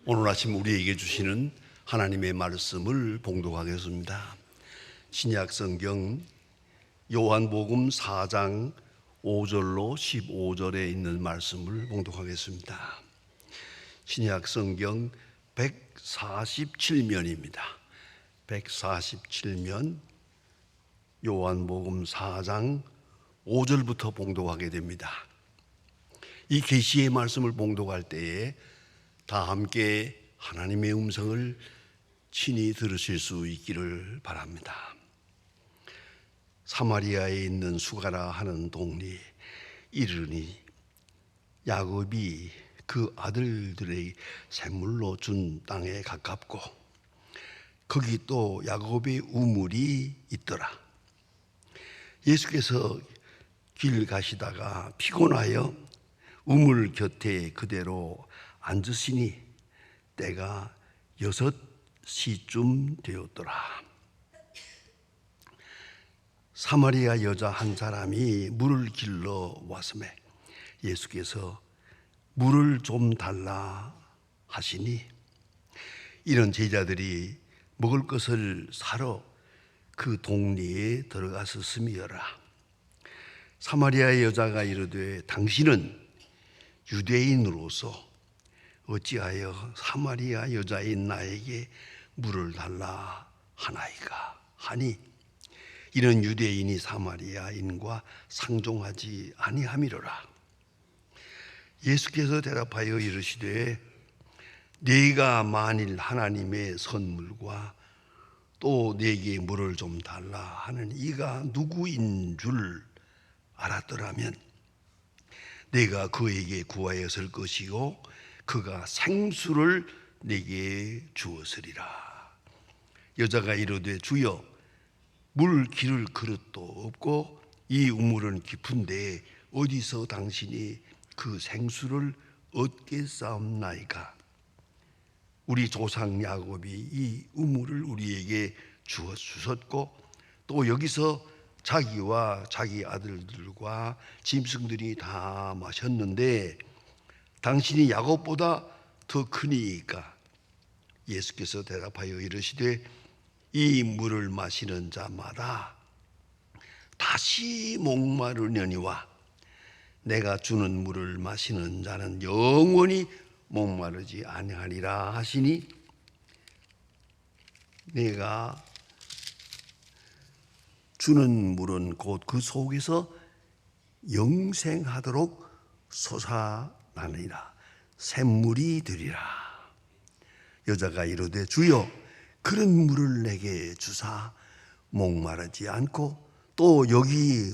오늘 아침 우리에게 주시는 하나님의 말씀을 봉독하겠습니다. 신약 성경 요한복음 4장 5절로 15절에 있는 말씀을 봉독하겠습니다. 신약 성경 147면입니다. 147면 요한복음 4장 5절부터 봉독하게 됩니다. 이 계시의 말씀을 봉독할 때에 다 함께 하나님의 음성을 친히 들으실 수 있기를 바랍니다. 사마리아에 있는 수가라 하는 동네에 이르니 야곱이 그 아들들의 샘물로 준 땅에 가깝고 거기 또 야곱의 우물이 있더라. 예수께서 길 가시다가 피곤하여 우물 곁에 그대로 앉으시니 때가 6시쯤 되었더라. 사마리아 여자 한 사람이 물을 길러 왔음에 예수께서 물을 좀 달라 하시니 이런 제자들이 먹을 것을 사러 그 동네에 들어갔었음이어라. 사마리아 여자가 이르되 당신은 유대인으로서 어찌하여 사마리아 여자인 나에게 물을 달라 하나이까 하니 이는 유대인이 사마리아인과 상종하지 아니함이로라. 예수께서 대답하여 이르시되 네가 만일 하나님의 선물과 또 네게 물을 좀 달라 하는 이가 누구인 줄 알았더라면 네가 그에게 구하였을 것이고 그가 생수를 네게 주었으리라. 여자가 이르되 주여 물 기를 그릇도 없고 이 우물은 깊은데 어디서 당신이 그 생수를 얻겠사옵나이까. 우리 조상 야곱이 이 우물을 우리에게 주어 주셨고 또 여기서 자기와 자기 아들들과 짐승들이 다 마셨는데 당신이 야곱보다 더 크니까. 예수께서 대답하여 이르시되 이 물을 마시는 자마다 다시 목마르려니와 내가 주는 물을 마시는 자는 영원히 목마르지 아니하리라 하시니 내가 주는 물은 곧 그 속에서 영생하도록 솟아나느니라. 샘물이 되리라. 여자가 이르되 주여 그런 물을 내게 주사 목마르지 않고 또 여기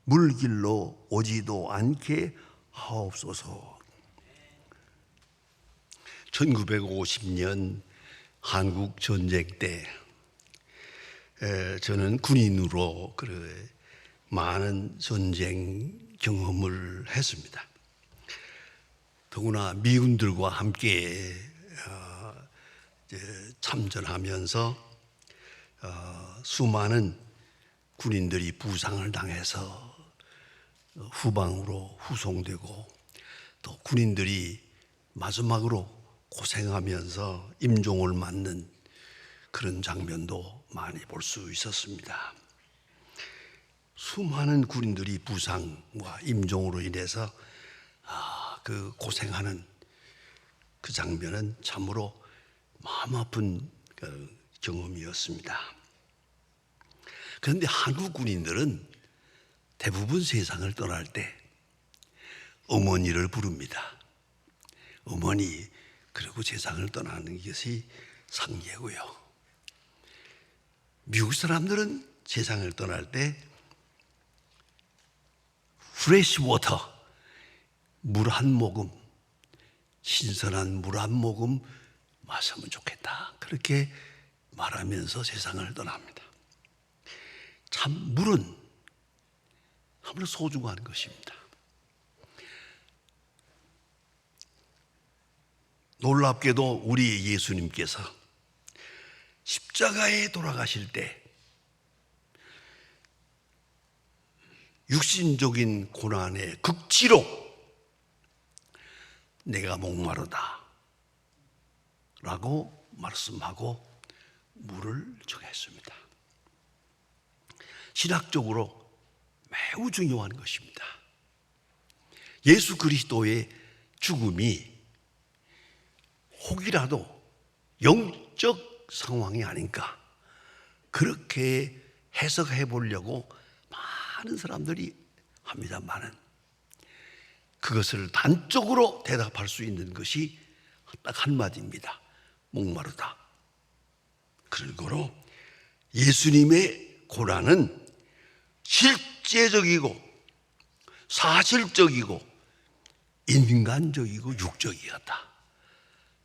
물길로 오지도 않게 하옵소서. 1950년 한국 전쟁 때 저는 군인으로 많은 전쟁 경험을 했습니다. 더구나 미군들과 함께 참전하면서 수많은 군인들이 부상을 당해서 후방으로 후송되고 또 군인들이 마지막으로 고생하면서 임종을 맞는 그런 장면도 많이 볼 수 있었습니다. 수많은 군인들이 부상과 임종으로 인해서 그 고생하는 그 장면은 참으로 마음 아픈 경험이었습니다. 그런데 한국 군인들은 대부분 세상을 떠날 때 어머니를 부릅니다. 어머니, 그리고 세상을 떠나는 것이 상례고요. 미국 사람들은 세상을 떠날 때 프레시 워터, 물 한 모금, 신선한 물 한 모금 마시면 좋겠다, 그렇게 말하면서 세상을 떠납니다. 참 물은 아무래도 소중한 것입니다. 놀랍게도 우리 예수님께서 십자가에 돌아가실 때 육신적인 고난의 극치로 내가 목마르다, 라고 말씀하고 물을 정했습니다. 신학적으로 매우 중요한 것입니다. 예수 그리스도의 죽음이 혹이라도 영적 상황이 아닌가, 그렇게 해석해 보려고 많은 사람들이 합니다만은 그것을 단적으로 대답할 수 있는 것이 딱 한마디입니다. 목마르다. 그러므로 예수님의 고난은 실제적이고 사실적이고 인간적이고 육적이었다.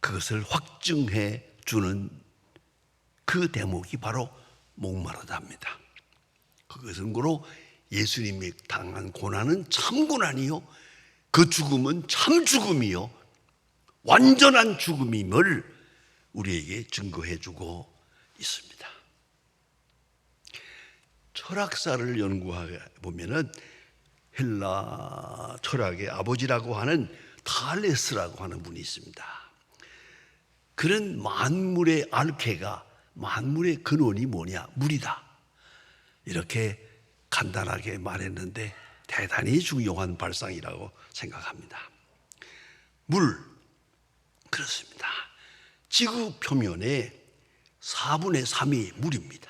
그것을 확증해 주는 그 대목이 바로 목마르다입니다. 그것은 고로 예수님이 당한 고난은 참 고난이요, 그 죽음은 참 죽음이요, 완전한 죽음임을 우리에게 증거해 주고 있습니다. 철학사를 연구해 보면은 헬라 철학의 아버지라고 하는 탈레스라고 하는 분이 있습니다. 그런 만물의 알케가, 만물의 근원이 뭐냐? 물이다. 이렇게 간단하게 말했는데 대단히 중요한 발상이라고 생각합니다. 물, 그렇습니다. 지구 표면의 4분의 3이 물입니다.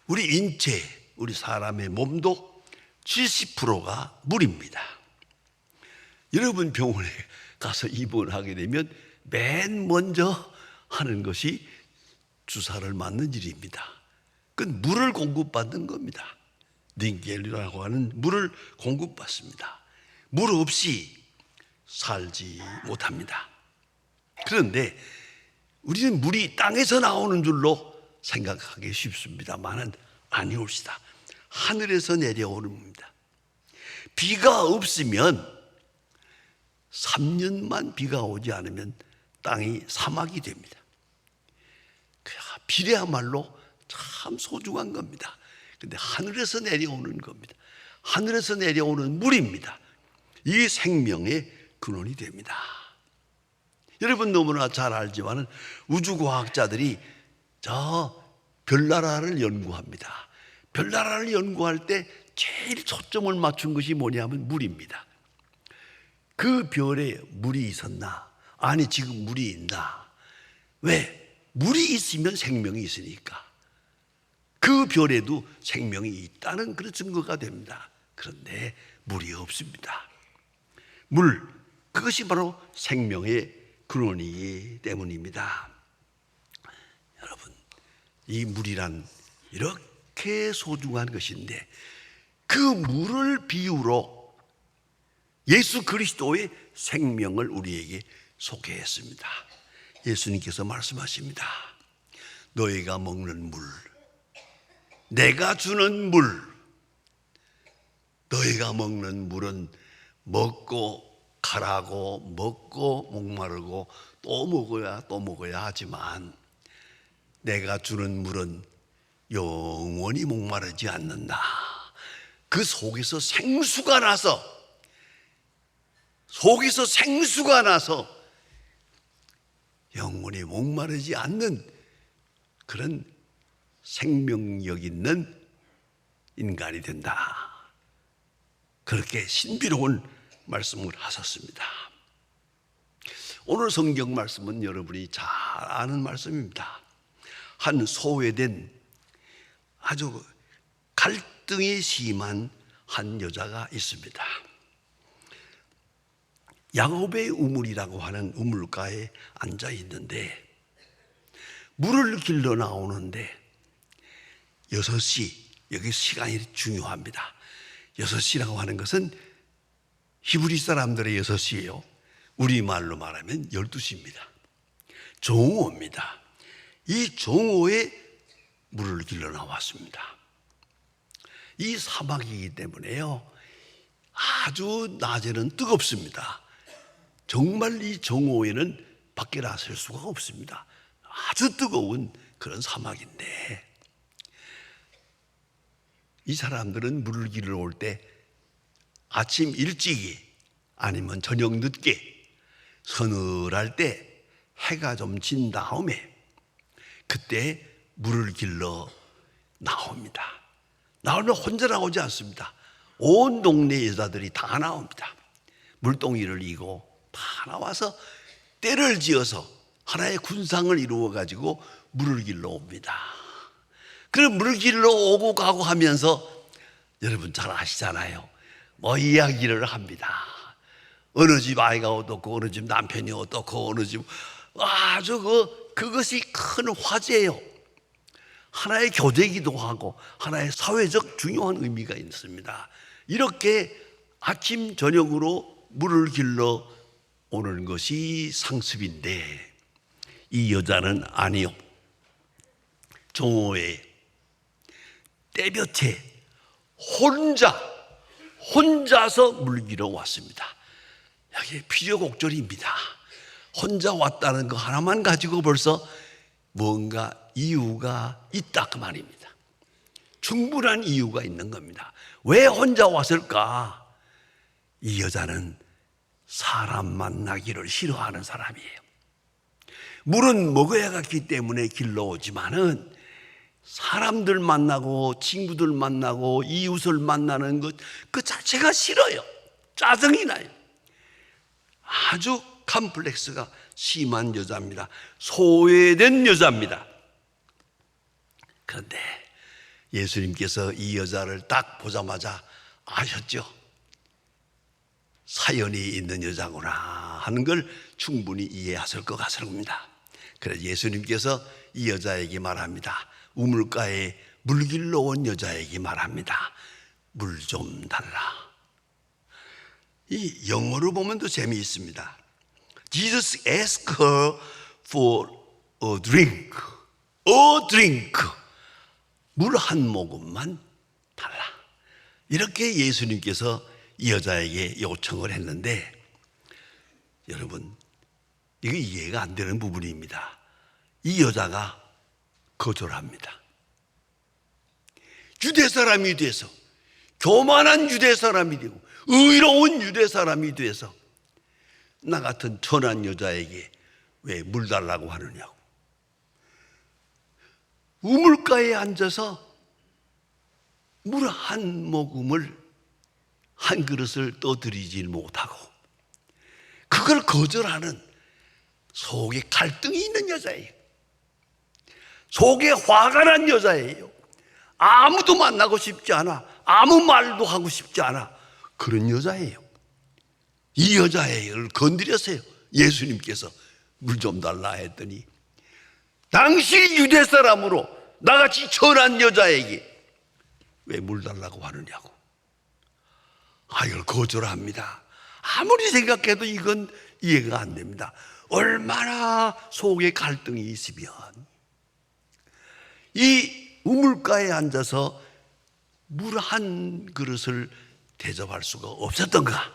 우리 인체, 우리 사람의 몸도 70%가 물입니다. 여러분 병원에 가서 입원하게 되면 맨 먼저 하는 것이 주사를 맞는 일입니다. 그건 물을 공급받는 겁니다. 닌겔이라고 하는 물을 공급받습니다. 물 없이 살지 못합니다. 그런데 우리는 물이 땅에서 나오는 줄로 생각하기 쉽습니다만은 아니올시다. 하늘에서 내려오는 겁니다. 비가 없으면 3년만 비가 오지 않으면 땅이 사막이 됩니다. 비례야말로 참 소중한 겁니다. 그런데 하늘에서 내려오는 겁니다. 하늘에서 내려오는 물입니다. 이 생명의 근원이 됩니다. 여러분 너무나 잘 알지만 우주과학자들이 저 별나라를 연구합니다. 별나라를 연구할 때 제일 초점을 맞춘 것이 뭐냐면 물입니다. 그 별에 물이 있었나? 아니 지금 물이 있나? 왜? 물이 있으면 생명이 있으니까. 그 별에도 생명이 있다는 그런 증거가 됩니다. 그런데 물이 없습니다. 물, 그것이 바로 생명의 근원이기 때문입니다. 여러분, 이 물이란 이렇게 소중한 것인데 그 물을 비유로 예수 그리스도의 생명을 우리에게 소개했습니다. 예수님께서 말씀하십니다. 너희가 먹는 물, 내가 주는 물, 너희가 먹는 물은 먹고 가라고, 먹고 목마르고 또 먹어야 하지만 내가 주는 물은 영원히 목마르지 않는다. 그 속에서 생수가 나서 영원히 목마르지 않는 그런 생명력 있는 인간이 된다. 그렇게 신비로운 말씀을 하셨습니다. 오늘 성경 말씀은 여러분이 잘 아는 말씀입니다. 한 소외된 아주 갈등이 심한 한 여자가 있습니다. 야곱의 우물이라고 하는 우물가에 앉아 있는데 물을 길러 나오는데 6시, 여기 시간이 중요합니다. 6시라고 하는 것은 히브리 사람들의 6시예요. 우리말로 말하면 12시입니다. 정오입니다. 이 정오에 물을 길러 나왔습니다. 이 사막이기 때문에요, 아주 낮에는 뜨겁습니다. 정말 이 정오에는 밖에 나설 수가 없습니다. 아주 뜨거운 그런 사막인데 이 사람들은 물을 길러 올 때 아침 일찍이 아니면 저녁 늦게 서늘할 때 해가 좀 진 다음에 그때 물을 길러 나옵니다. 나오면 혼자 나오지 않습니다. 온 동네 여자들이 다 나옵니다. 물동이를 이고 다 나와서 떼를 지어서 하나의 군상을 이루어 가지고 물을 길러 옵니다. 그럼 물을 길러 오고 가고 하면서 여러분 잘 아시잖아요. 뭐 이야기를 합니다. 어느 집 아이가 어떻고 어느 집 남편이 어떻고 어느 집 아주 그것이 큰 화제예요. 하나의 교제이기도 하고 하나의 사회적 중요한 의미가 있습니다. 이렇게 아침 저녁으로 물을 길러 오는 것이 상습인데 이 여자는 아니요. 종호에 때볕에 혼자서 물 길러 왔습니다. 여기 필요곡절입니다. 혼자 왔다는 거 하나만 가지고 벌써 뭔가 이유가 있다 그 말입니다. 충분한 이유가 있는 겁니다. 왜 혼자 왔을까? 이 여자는 사람 만나기를 싫어하는 사람이에요. 물은 먹어야 갔기 때문에 길러오지만은 사람들 만나고 친구들 만나고 이웃을 만나는 것 그 자체가 싫어요. 짜증이 나요. 아주 컴플렉스가 심한 여자입니다. 소외된 여자입니다. 그런데 예수님께서 이 여자를 딱 보자마자 아셨죠? 사연이 있는 여자구나 하는 걸 충분히 이해하실 것 같습니다. 그래서 예수님께서 이 여자에게 말합니다. 우물가에 물 길러 온 여자에게 말합니다. 물 좀 달라. 이 영어로 보면 더 재미있습니다. Jesus asked her for a drink. A drink. 물 한 모금만 달라. 이렇게 예수님께서 이 여자에게 요청을 했는데 여러분 이게 이해가 안 되는 부분입니다. 이 여자가 거절합니다. 유대 사람이 돼서 교만한 유대 사람이 되고 의로운 유대 사람이 돼서 나 같은 천한 여자에게 왜 물 달라고 하느냐고. 우물가에 앉아서 물 한 모금을 한 그릇을 떠드리지 못하고 그걸 거절하는 속에 갈등이 있는 여자예요. 속에 화가 난 여자예요. 아무도 만나고 싶지 않아. 아무 말도 하고 싶지 않아. 그런 여자예요. 이 여자를 건드렸어요. 예수님께서 물 좀 달라 했더니 당시 유대 사람으로 나같이 천한 여자에게 왜 물 달라고 하느냐고. 이걸 거절합니다. 아무리 생각해도 이건 이해가 안 됩니다. 얼마나 속에 갈등이 있으면 이 우물가에 앉아서 물 한 그릇을 대접할 수가 없었던가?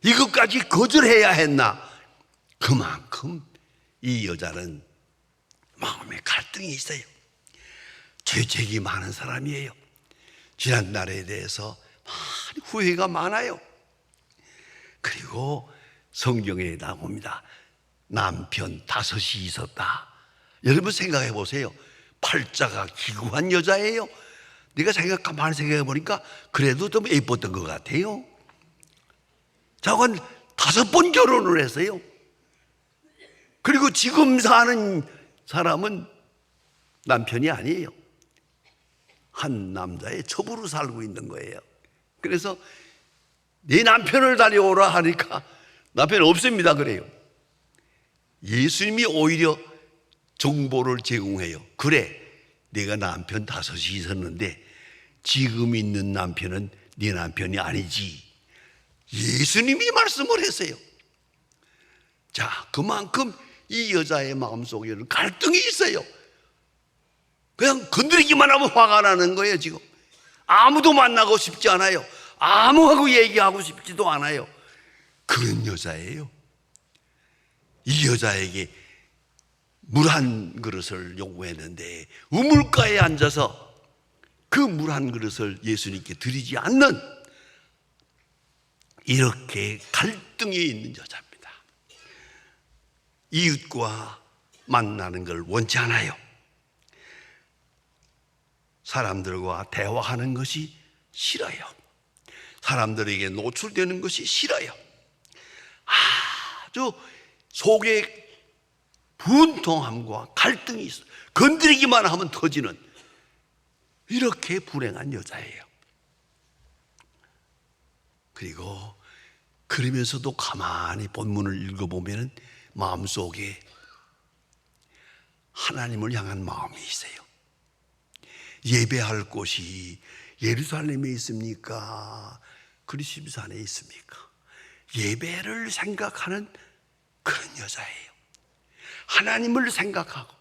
이것까지 거절해야 했나? 그만큼 이 여자는 마음에 갈등이 있어요. 죄책이 많은 사람이에요. 지난 날에 대해서 많이 후회가 많아요. 그리고 성경에 나옵니다. 남편 5이 있었다. 여러분 생각해 보세요. 팔자가 기구한 여자예요. 내가 가만히 생각해 보니까 그래도 좀 예뻤던 것 같아요. 저건 5번 결혼을 했어요. 그리고 지금 사는 사람은 남편이 아니에요. 한 남자의 첩으로 살고 있는 거예요. 그래서 네 남편을 달려오라 하니까 남편 없습니다 그래요. 예수님이 오히려 정보를 제공해요. 그래, 내가 남편 5이 있었는데 지금 있는 남편은 네 남편이 아니지. 예수님이 말씀을 했어요. 자, 그만큼 이 여자의 마음속에는 갈등이 있어요. 그냥 건드리기만 하면 화가 나는 거예요. 지금 아무도 만나고 싶지 않아요. 아무하고 얘기하고 싶지도 않아요. 그런 여자예요. 이 여자에게 물 한 그릇을 요구했는데 우물가에 앉아서 그 물 한 그릇을 예수님께 드리지 않는 이렇게 갈등이 있는 여자입니다. 이웃과 만나는 걸 원치 않아요. 사람들과 대화하는 것이 싫어요. 사람들에게 노출되는 것이 싫어요. 아주 속에 분통함과 갈등이 있어. 건드리기만 하면 터지는 이렇게 불행한 여자예요. 그리고 그러면서도 가만히 본문을 읽어보면 마음속에 하나님을 향한 마음이 있어요. 예배할 곳이 예루살렘에 있습니까? 그리심산에 있습니까? 예배를 생각하는 그런 여자예요. 하나님을 생각하고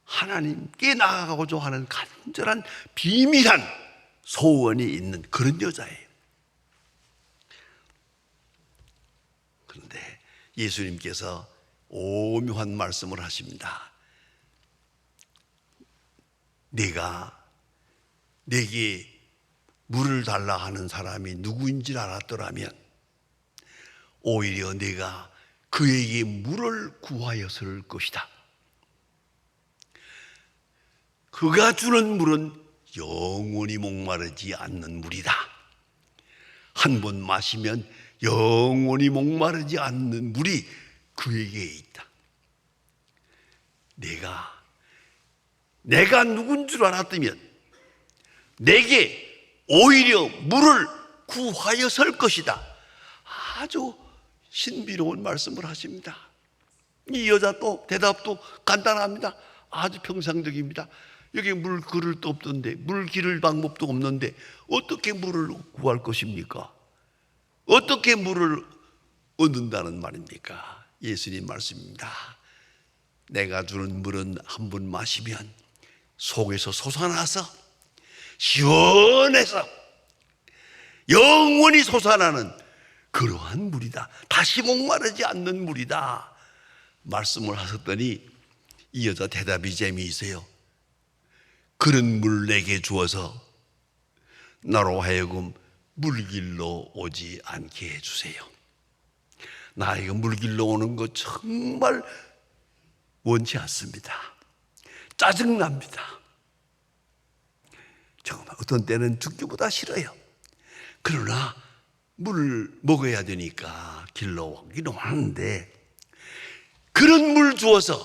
하나님께 나아가고자 하는 간절한 비밀한 소원이 있는 그런 여자예요. 그런데 예수님께서 오묘한 말씀을 하십니다. 네가 내게 물을 달라 하는 사람이 누구인지 알았더라면 오히려 네가 그에게 물을 구하였을 것이다. 그가 주는 물은 영원히 목마르지 않는 물이다. 한 번 마시면 영원히 목마르지 않는 물이 그에게 있다. 내가 누군 줄 알았다면 내게 오히려 물을 구하였을 것이다. 아주 신비로운 말씀을 하십니다. 이 여자 또 대답도 간단합니다. 아주 평상적입니다. 여기 물 그릇도 없던데, 물 기를 방법도 없는데 어떻게 물을 구할 것입니까? 어떻게 물을 얻는다는 말입니까? 예수님 말씀입니다. 내가 주는 물은 한 번 마시면 속에서 솟아나서 시원해서 영원히 솟아나는 그러한 물이다. 다시 목마르지 않는 물이다. 말씀을 하셨더니 이 여자 대답이 재미있어요. 그런 물 내게 주어서 나로 하여금 물길로 오지 않게 해주세요. 나에게 물길로 오는 거 정말 원치 않습니다. 짜증납니다. 정말 어떤 때는 죽기보다 싫어요. 그러나 물을 먹어야 되니까 길로 오기도 하는데 그런 물 주어서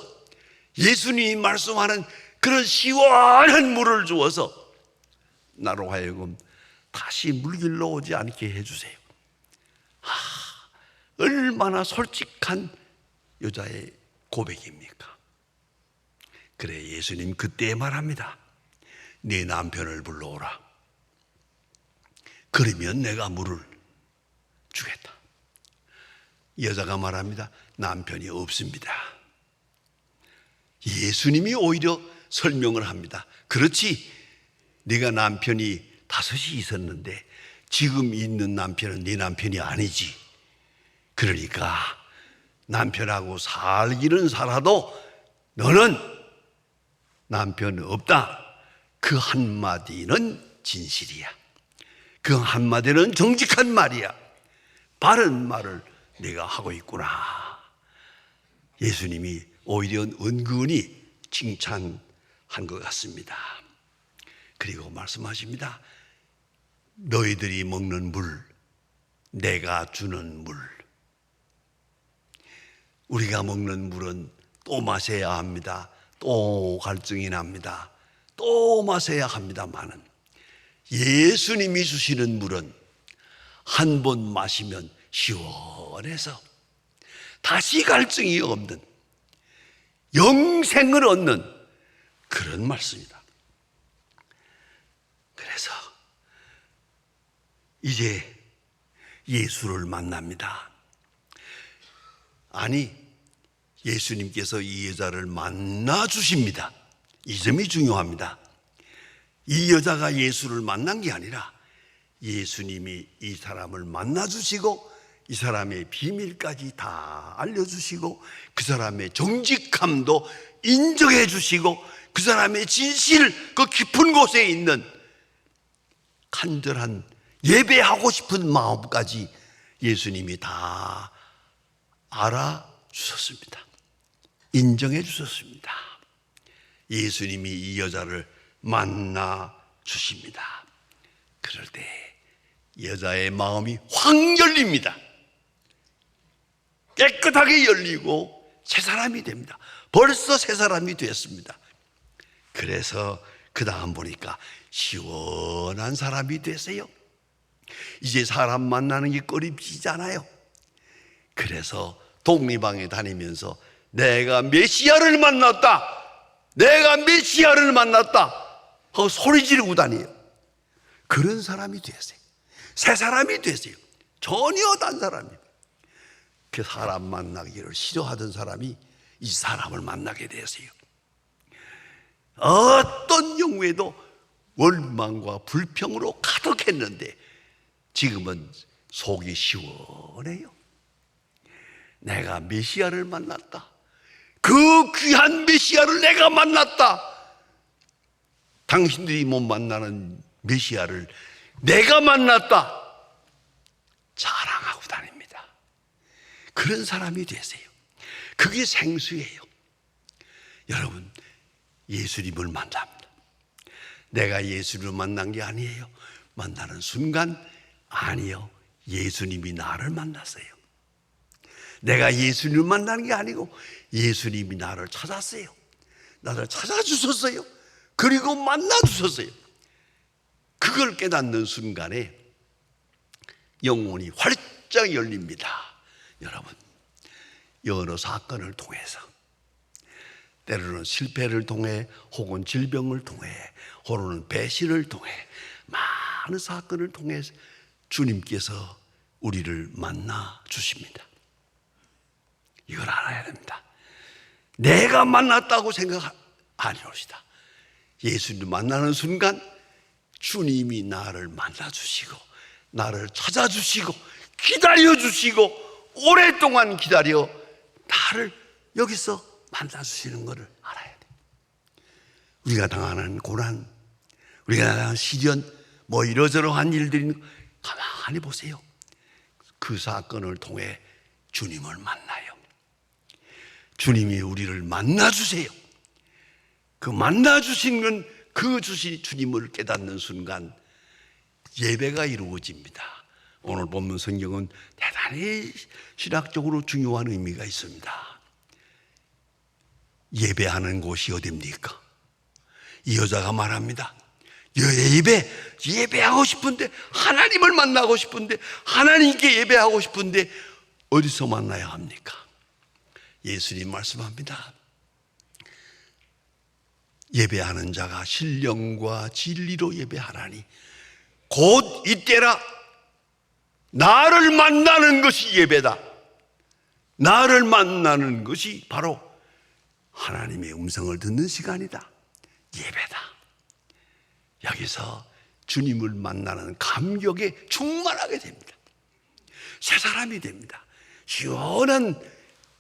예수님이 말씀하는 그런 시원한 물을 주어서 나로 하여금 다시 물길로 오지 않게 해주세요. 얼마나 솔직한 여자의 고백입니까? 그래 예수님 그때 말합니다. 네 남편을 불러오라. 그러면 내가 물을 주겠다. 여자가 말합니다. 남편이 없습니다. 예수님이 오히려 설명을 합니다. 그렇지, 네가 남편이 5이 있었는데 지금 있는 남편은 네 남편이 아니지. 그러니까 남편하고 살기는 살아도 너는 남편 없다. 그 한마디는 진실이야. 그 한마디는 정직한 말이야. 바른 말을 내가 하고 있구나. 예수님이 오히려 은근히 칭찬한 것 같습니다. 그리고 말씀하십니다. 너희들이 먹는 물, 내가 주는 물. 우리가 먹는 물은 또 마셔야 합니다. 또 갈증이 납니다. 또 마셔야 합니다만은 예수님이 주시는 물은 한 번 마시면 시원해서 다시 갈증이 없는 영생을 얻는 그런 말씀이다. 그래서 이제 예수를 만납니다. 아니, 예수님께서 이 여자를 만나 주십니다. 이 점이 중요합니다. 이 여자가 예수를 만난 게 아니라 예수님이 이 사람을 만나 주시고 이 사람의 비밀까지 다 알려주시고 그 사람의 정직함도 인정해 주시고 그 사람의 진실, 그 깊은 곳에 있는 간절한 예배하고 싶은 마음까지 예수님이 다 알아주셨습니다. 인정해 주셨습니다. 예수님이 이 여자를 만나 주십니다. 그럴 때 여자의 마음이 확 열립니다. 깨끗하게 열리고 새 사람이 됩니다. 벌써 새 사람이 되었습니다. 그래서 그 다음 보니까 시원한 사람이 됐어요. 이제 사람 만나는 게 꺼림지잖아요. 그래서 독리방에 다니면서 내가 메시아를 만났다, 내가 메시아를 만났다 하고 소리 지르고 다녀요. 그런 사람이 됐어요. 새 사람이 됐어요. 전혀 다른 사람이에요. 그 사람 만나기를 싫어하던 사람이 이 사람을 만나게 되었어요. 어떤 경우에도 원망과 불평으로 가득했는데 지금은 속이 시원해요. 내가 메시아를 만났다. 그 귀한 메시아를 내가 만났다. 당신들이 못 만나는 메시아를 내가 만났다. 자랑하고 다닙니다. 그런 사람이 되세요. 그게 생수예요. 여러분, 예수님을 만납니다. 내가 예수님을 만난 게 아니에요. 만나는 순간 아니요, 예수님이 나를 만났어요. 내가 예수님을 만나는 게 아니고 예수님이 나를 찾았어요. 나를 찾아주셨어요. 그리고 만나주셨어요. 그걸 깨닫는 순간에 영혼이 활짝 열립니다. 여러분, 여러 사건을 통해서, 때로는 실패를 통해, 혹은 질병을 통해, 혹은 배신을 통해, 많은 사건을 통해 주님께서 우리를 만나 주십니다. 이걸 알아야 됩니다. 내가 만났다고 생각 아니옵시다. 예수님 만나는 순간 주님이 나를 만나주시고 나를 찾아주시고 기다려주시고 오랫동안 기다려 나를 여기서 만나주시는 것을 알아야 돼. 우리가 당하는 고난, 우리가 당하는 시련, 뭐 이러저러한 일들이 가만히 보세요. 그 사건을 통해 주님을 만나요. 주님이 우리를 만나주세요. 그 만나주신 건 그 주신 주님을 깨닫는 순간 예배가 이루어집니다. 오늘 본문 성경은 대단히 신학적으로 중요한 의미가 있습니다. 예배하는 곳이 어디입니까? 이 여자가 말합니다. 예배하고 싶은데, 하나님을 만나고 싶은데, 하나님께 예배하고 싶은데 어디서 만나야 합니까? 예수님 말씀합니다. 예배하는 자가 신령과 진리로 예배하나니 곧 이때라. 나를 만나는 것이 예배다. 나를 만나는 것이 바로 하나님의 음성을 듣는 시간이다. 예배다. 여기서 주님을 만나는 감격에 충만하게 됩니다. 새 사람이 됩니다. 시원한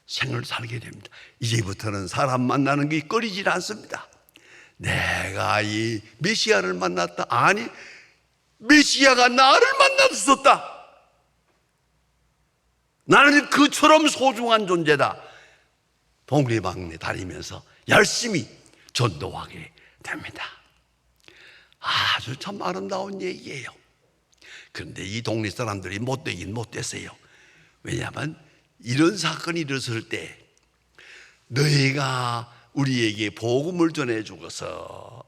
생을 살게 됩니다. 이제부터는 사람 만나는 게 꺼리질 않습니다. 내가 이 메시아를 만났다. 아니, 메시아가 나를 만나주셨다. 나는 그처럼 소중한 존재다. 동네방네 다니면서 열심히 전도하게 됩니다. 아주 참 아름다운 얘기예요. 그런데 이 동네 사람들이 못되긴 못됐어요. 왜냐하면 이런 사건이 일어섰을 때 너희가 우리에게 복음을 전해 주고서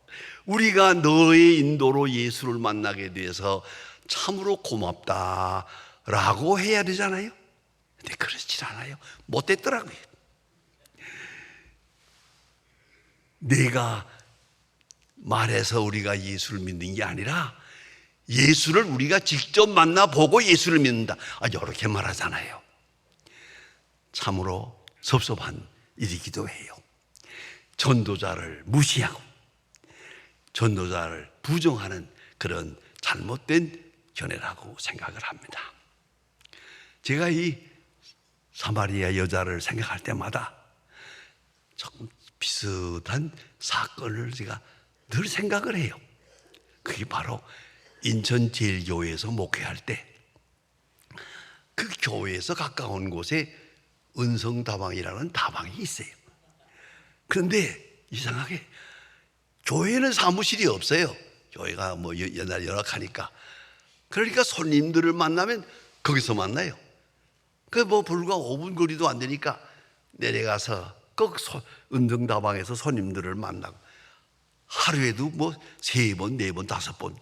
우리가 너의 인도로 예수를 만나게 돼서 참으로 고맙다라고 해야 되잖아요. 근데 그렇지 않아요. 못됐더라고요. 내가 말해서 우리가 예수를 믿는 게 아니라 예수를 우리가 직접 만나보고 예수를 믿는다. 이렇게 말하잖아요. 참으로 섭섭한 일이기도 해요. 전도자를 무시하고 전도자를 부정하는 그런 잘못된 견해라고 생각을 합니다. 제가 이 사마리아 여자를 생각할 때마다 조금 비슷한 사건을 제가 늘 생각을 해요. 그게 바로 인천제일교회에서 목회할 때 그 교회에서 가까운 곳에 은성다방이라는 다방이 있어요. 그런데 이상하게 교회는 사무실이 없어요. 교회가 뭐 옛날 열악하니까. 그러니까 손님들을 만나면 거기서 만나요. 그 뭐 불과 5분 거리도 안 되니까 내려가서 꼭 은정다방에서 손님들을 만나고, 하루에도 뭐 3번, 4번, 5번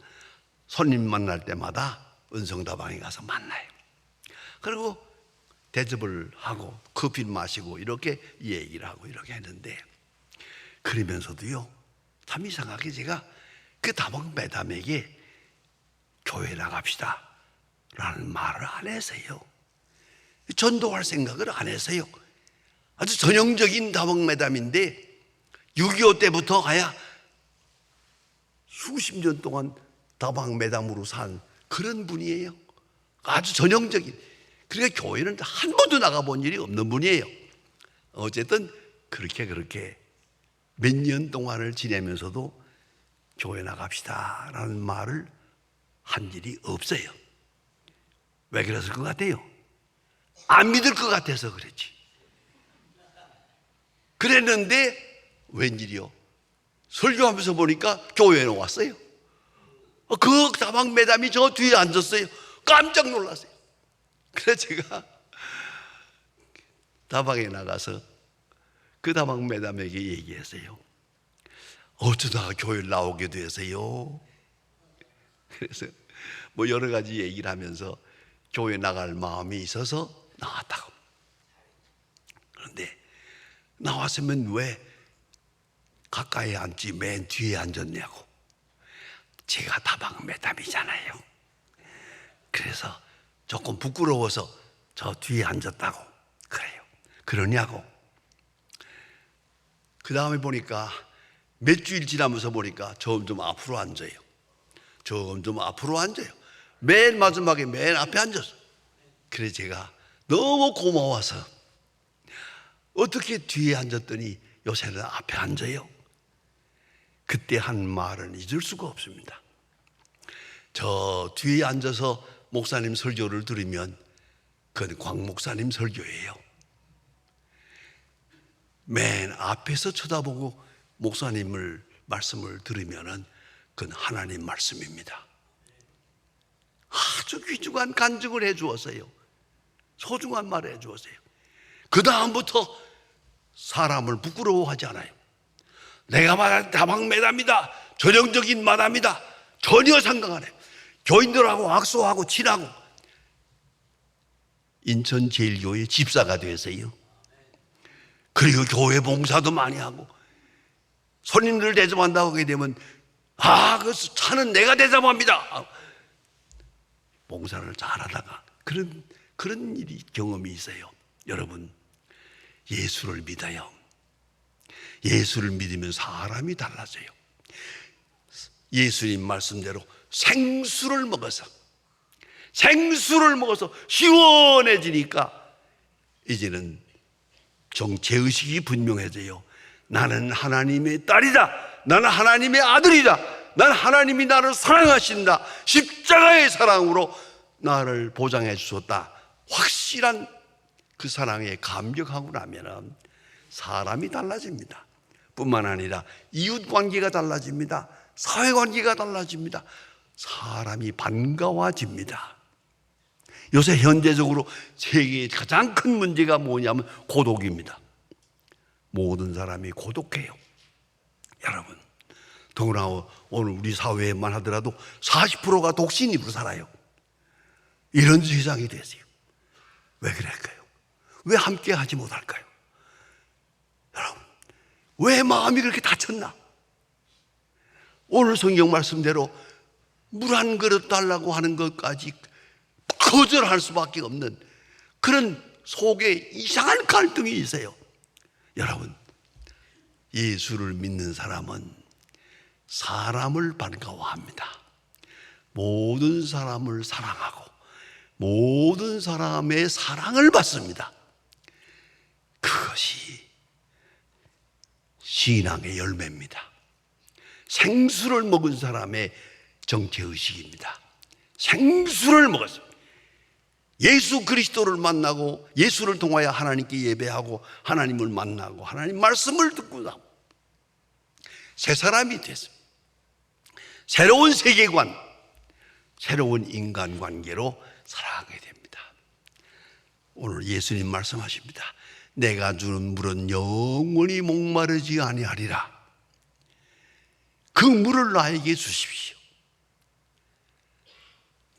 손님 만날 때마다 은성다방에 가서 만나요. 그리고 대접을 하고 커피를 마시고 이렇게 얘기를 하고 이렇게 했는데, 그러면서도요 참 이상하게 제가 그 다방 매담에게 교회 나갑시다 라는 말을 안 했어요. 전도할 생각을 안 했어요. 아주 전형적인 다방 매담인데 6.25 때부터 가야 수십 년 동안 다방 매담으로 산 그런 분이에요. 아주 전형적인. 그러니까 교회는 한 번도 나가본 일이 없는 분이에요. 어쨌든 그렇게 몇 년 동안을 지내면서도 교회 나갑시다 라는 말을 한 일이 없어요. 왜 그랬을 것 같아요? 안 믿을 것 같아서 그랬지. 그랬는데 웬일이요? 설교하면서 보니까 교회에 왔어요. 그 다방 매담이 저 뒤에 앉았어요. 깜짝 놀랐어요. 그래서 제가 다방에 나가서 그 다방 매담에게 얘기했어요. 어쩌다가 교회를 나오게 되세요? 그래서 뭐 여러 가지 얘기를 하면서 교회 나갈 마음이 있어서 나왔다고. 그런데 나왔으면 왜 가까이 앉지 맨 뒤에 앉았냐고. 제가 다방 매담이잖아요. 그래서 조금 부끄러워서 저 뒤에 앉았다고. 그래요. 그러냐고. 그 다음에 보니까 몇 주일 지나면서 보니까 점점 앞으로 앉아요. 점점 앞으로 앉아요. 맨 마지막에 맨 앞에 앉았어. 그래서 제가 너무 고마워서 어떻게 뒤에 앉았더니 요새는 앞에 앉아요. 그때 한 말은 잊을 수가 없습니다. 저 뒤에 앉아서 목사님 설교를 들으면 그건 광 목사님 설교예요. 맨 앞에서 쳐다보고 목사님을 말씀을 들으면은 그건 하나님 말씀입니다. 아주 귀중한 간증을 해 주었어요. 소중한 말을 해 주었어요. 그 다음부터 사람을 부끄러워하지 않아요. 내가 말한 다방 매담이다, 전형적인 마담이다, 전혀 상관 안 해요. 교인들하고 악수하고 친하고 인천제일교회 집사가 되세요. 그리고 교회 봉사도 많이 하고 손님들 대접한다고 하게 되면 그 차는 내가 대접합니다. 봉사를 잘하다가 그런 일이 경험이 있어요. 여러분, 예수를 믿어요. 예수를 믿으면 사람이 달라져요. 예수님 말씀대로 생수를 먹어서 시원해지니까 이제는 정체의식이 분명해져요. 나는 하나님의 딸이다. 나는 하나님의 아들이다. 난 하나님이 나를 사랑하신다. 십자가의 사랑으로 나를 보장해 주셨다. 확실한 그 사랑에 감격하고 나면 사람이 달라집니다. 뿐만 아니라 이웃관계가 달라집니다. 사회관계가 달라집니다. 사람이 반가워집니다. 요새 현대적으로 세계의 가장 큰 문제가 뭐냐면 고독입니다. 모든 사람이 고독해요. 여러분, 더구나 오늘 우리 사회에만 하더라도 40%가 독신으로 살아요. 이런 세상이 됐어요. 왜 그럴까요? 왜 함께 하지 못할까요? 여러분, 왜 마음이 그렇게 다쳤나? 오늘 성경 말씀대로 물 한 그릇 달라고 하는 것까지 거절할 수밖에 없는 그런 속에 이상한 갈등이 있어요. 여러분, 예수를 믿는 사람은 사람을 반가워합니다. 모든 사람을 사랑하고 모든 사람의 사랑을 받습니다. 그것이 신앙의 열매입니다. 생수를 먹은 사람의 정체의식입니다. 생수를 먹었습니다. 예수 그리스도를 만나고 예수를 통하여 하나님께 예배하고 하나님을 만나고 하나님 말씀을 듣고 새 사람이 됐습니다. 새로운 세계관, 새로운 인간관계로 살아가게 됩니다. 오늘 예수님 말씀하십니다. 내가 주는 물은 영원히 목마르지 아니하리라. 그 물을 나에게 주십시오.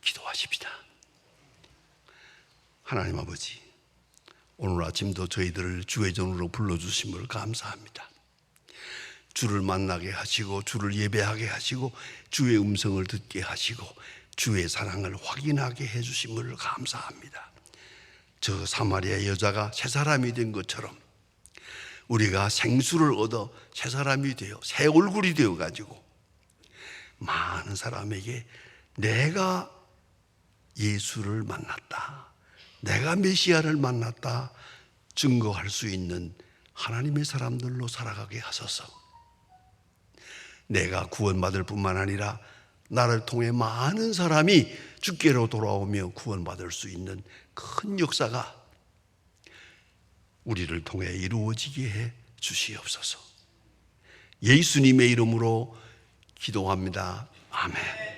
기도하십시다. 하나님 아버지, 오늘 아침도 저희들을 주의 전으로 불러주심을 감사합니다. 주를 만나게 하시고 주를 예배하게 하시고 주의 음성을 듣게 하시고 주의 사랑을 확인하게 해주심을 감사합니다. 저 사마리아 여자가 새 사람이 된 것처럼 우리가 생수를 얻어 새 사람이 되어 새 얼굴이 되어 가지고 많은 사람에게 내가 예수를 만났다, 내가 메시아를 만났다 증거할 수 있는 하나님의 사람들로 살아가게 하소서. 내가 구원받을 뿐만 아니라 나를 통해 많은 사람이 주께로 돌아오며 구원받을 수 있는 큰 역사가 우리를 통해 이루어지게 해 주시옵소서. 예수님의 이름으로 기도합니다. 아멘.